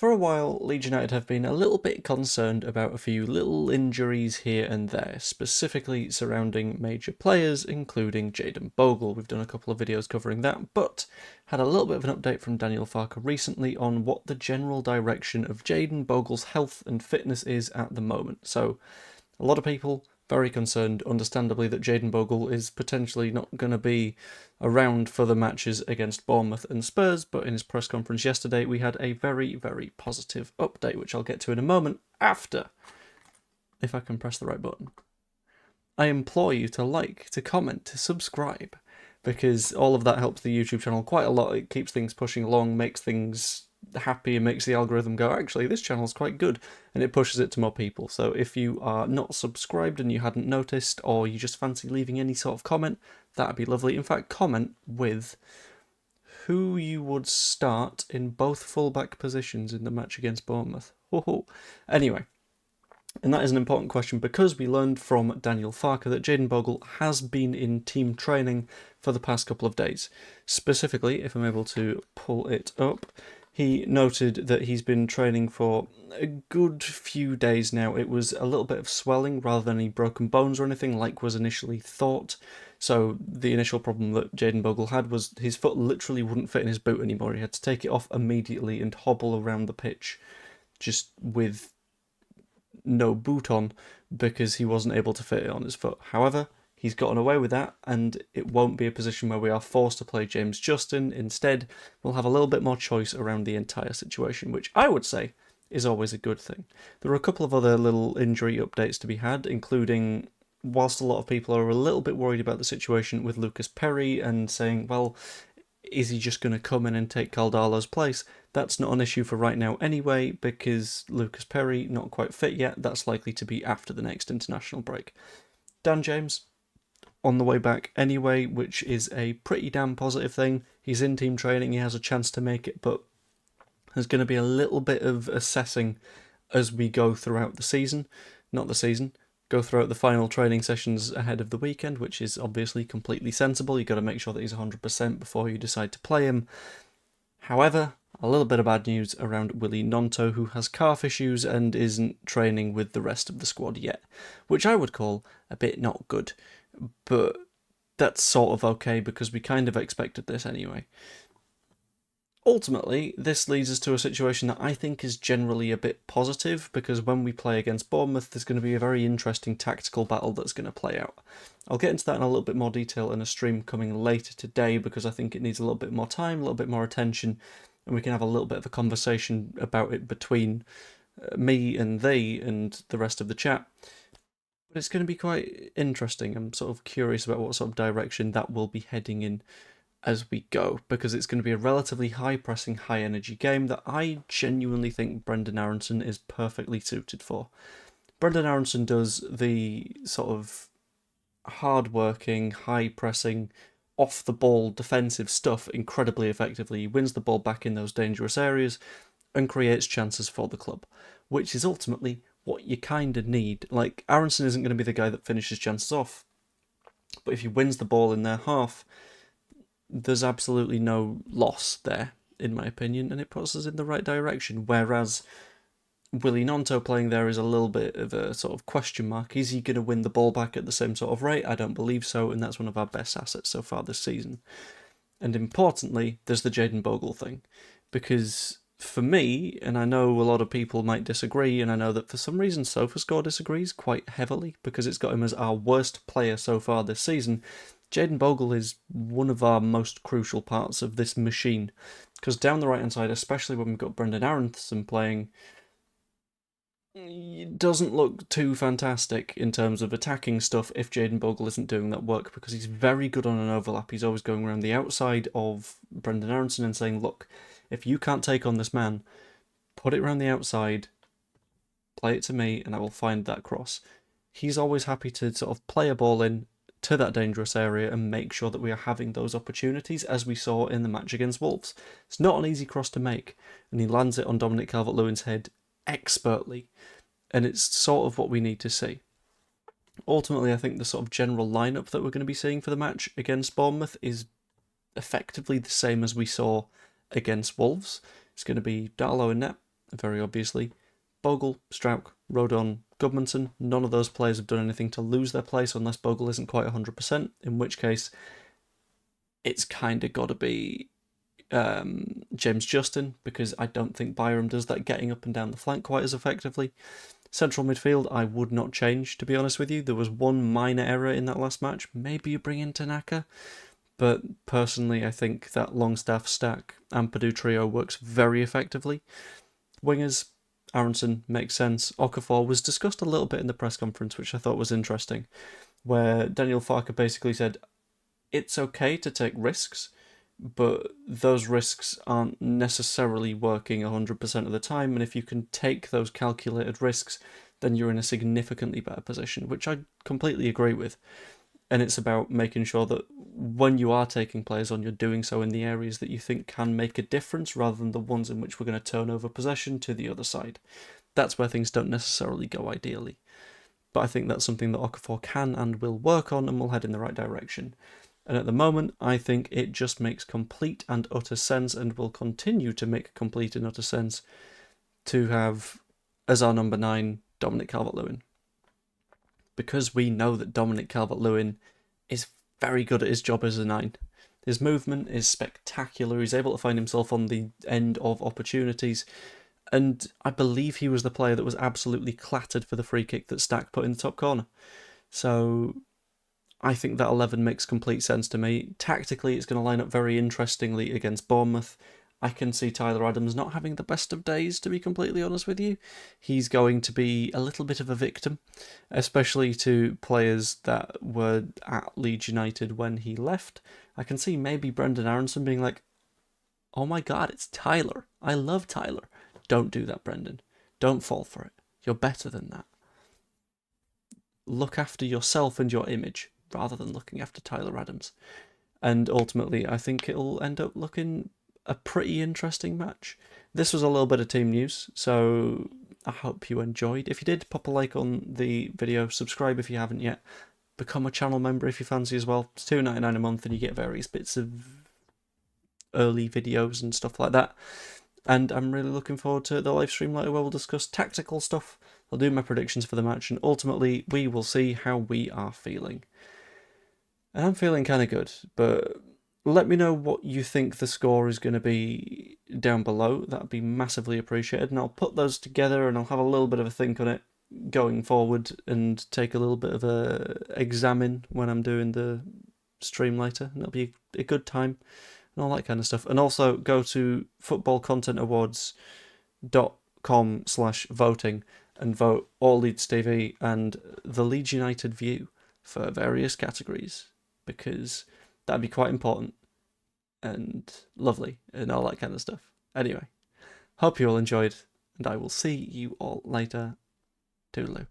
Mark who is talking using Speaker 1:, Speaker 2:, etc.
Speaker 1: For a while, Leeds United have been a little bit concerned about a few little injuries here and there, specifically surrounding major players, including Jayden Bogle. We've done a couple of videos covering that, but had a little bit of an update from Daniel Farke recently on what the general direction of Jayden Bogle's health and fitness is at the moment. So, a lot of people very concerned, understandably, that Jayden Bogle is potentially not going to be around for the matches against Bournemouth and Spurs, but in his press conference yesterday we had a very, very positive update, which I'll get to in a moment after, if I can press the right button. I implore you to like, to comment, to subscribe, because all of that helps the YouTube channel quite a lot. It keeps things pushing along, makes things happy, and makes the algorithm go, actually, this channel's quite good, and it pushes it to more people. So if you are not subscribed and you hadn't noticed, or you just fancy leaving any sort of comment, that'd be lovely. In fact, comment with who you would start in both fullback positions in the match against Bournemouth. Anyway, and that is an important question because we learned from Daniel Farke that Jayden Bogle has been in team training for the past couple of days. Specifically, if I'm able to pull it up, he noted that he's been training for a good few days now. It was a little bit of swelling rather than any broken bones or anything like was initially thought. So the initial problem that Jayden Bogle had was his foot literally wouldn't fit in his boot anymore. He had to take it off immediately and hobble around the pitch just with no boot on because he wasn't able to fit it on his foot. However, he's gotten away with that, and it won't be a position where we are forced to play James Justin. Instead, we'll have a little bit more choice around the entire situation, which I would say is always a good thing. There are a couple of other little injury updates to be had, including, whilst a lot of people are a little bit worried about the situation with Lucas Perry and saying, well, is he just going to come in and take Caldalo's place? That's not an issue for right now anyway, because Lucas Perry, not quite fit yet. That's likely to be after the next international break. Dan James, on the way back anyway, which is a pretty damn positive thing. He's in team training, he has a chance to make it, but there's going to be a little bit of assessing as we go throughout the season. Go throughout the final training sessions ahead of the weekend, which is obviously completely sensible. You've got to make sure that he's 100% before you decide to play him. However, a little bit of bad news around Willy Gnonto, who has calf issues and isn't training with the rest of the squad yet, which I would call a bit not good. But that's sort of okay because we kind of expected this anyway. Ultimately, this leads us to a situation that I think is generally a bit positive, because when we play against Bournemouth, there's going to be a very interesting tactical battle that's going to play out. I'll get into that in a little bit more detail in a stream coming later today, because I think it needs a little bit more time, a little bit more attention, and we can have a little bit of a conversation about it between me and they and the rest of the chat. But it's going to be quite interesting. I'm sort of curious about what sort of direction that will be heading in as we go, because it's going to be a relatively high-pressing, high-energy game that I genuinely think Brendan Aronson is perfectly suited for. Brendan Aronson does the sort of hard-working, high-pressing, off-the-ball defensive stuff incredibly effectively. He wins the ball back in those dangerous areas and creates chances for the club, which is ultimately what you kind of need. Like, Aronson isn't going to be the guy that finishes chances off, but if he wins the ball in their half, there's absolutely no loss there, in my opinion, and it puts us in the right direction. Whereas Willy Gnonto playing there is a little bit of a sort of question mark. Is he going to win the ball back at the same sort of rate? I don't believe so, and that's one of our best assets so far this season. And importantly, there's the Jayden Bogle thing, because for me, and I know a lot of people might disagree, and I know that for some reason SofaScore disagrees quite heavily, because it's got him as our worst player so far this season, Jayden Bogle is one of our most crucial parts of this machine, because down the right-hand side, especially when we've got Brendan Aronson playing, it doesn't look too fantastic in terms of attacking stuff if Jayden Bogle isn't doing that work, because he's very good on an overlap. He's always going around the outside of Brendan Aronson and saying, look, if you can't take on this man, put it around the outside, play it to me, and I will find that cross. He's always happy to sort of play a ball in to that dangerous area and make sure that we are having those opportunities, as we saw in the match against Wolves. It's not an easy cross to make, and he lands it on Dominic Calvert-Lewin's head expertly, and it's sort of what we need to see. Ultimately, I think the sort of general lineup that we're going to be seeing for the match against Bournemouth is effectively the same as we saw against Wolves. It's going to be Darlow in net, very obviously. Bogle, Strauch, Rodon, Gudmundsson, none of those players have done anything to lose their place unless Bogle isn't quite 100%, in which case it's kind of got to be James Justin, because I don't think Byram does that getting up and down the flank quite as effectively. Central midfield, I would not change, to be honest with you. There was one minor error in that last match. Maybe you bring in Tanaka, but personally, I think that Longstaff, Stack, and Purdue trio works very effectively. Wingers, Aronson makes sense. Okafor was discussed a little bit in the press conference, which I thought was interesting, where Daniel Farke basically said, it's okay to take risks, but those risks aren't necessarily working 100% of the time, and if you can take those calculated risks, then you're in a significantly better position, which I completely agree with. And it's about making sure that when you are taking players on, you're doing so in the areas that you think can make a difference, rather than the ones in which we're going to turn over possession to the other side. That's where things don't necessarily go ideally. But I think that's something that Okafor can and will work on, and will head in the right direction. And at the moment, I think it just makes complete and utter sense, and will continue to make complete and utter sense, to have as our number 9 Dominic Calvert-Lewin. Because we know that Dominic Calvert-Lewin is very good at his job as a 9. His movement is spectacular. He's able to find himself on the end of opportunities. And I believe he was the player that was absolutely clattered for the free kick that Stack put in the top corner. So I think that 11 makes complete sense to me. Tactically, it's going to line up very interestingly against Bournemouth. I can see Tyler Adams not having the best of days, to be completely honest with you. He's going to be a little bit of a victim, especially to players that were at Leeds United when he left. I can see maybe Brendan Aronson being like, oh my god, it's Tyler. I love Tyler. Don't do that, Brendan. Don't fall for it. You're better than that. Look after yourself and your image, rather than looking after Tyler Adams. And ultimately, I think it'll end up looking a pretty interesting match. This was a little bit of team news, so I hope you enjoyed. If you did, pop a like on the video, subscribe if you haven't yet, become a channel member if you fancy as well. It's $2.99 a month, and you get various bits of early videos and stuff like that. And I'm really looking forward to the live stream later, where we'll discuss tactical stuff. I'll do my predictions for the match, and ultimately we will see how we are feeling. And I'm feeling kind of good, but let me know what you think the score is going to be down below. That would be massively appreciated, and I'll put those together, and I'll have a little bit of a think on it going forward, and take a little bit of a examine when I'm doing the stream later, and it'll be a good time and all that kind of stuff. And also go to footballcontentawards.com/voting and vote All Leeds TV and the Leeds United View for various categories, because that'd be quite important and lovely and all that kind of stuff. Anyway, hope you all enjoyed, and I will see you all later. Toodaloo.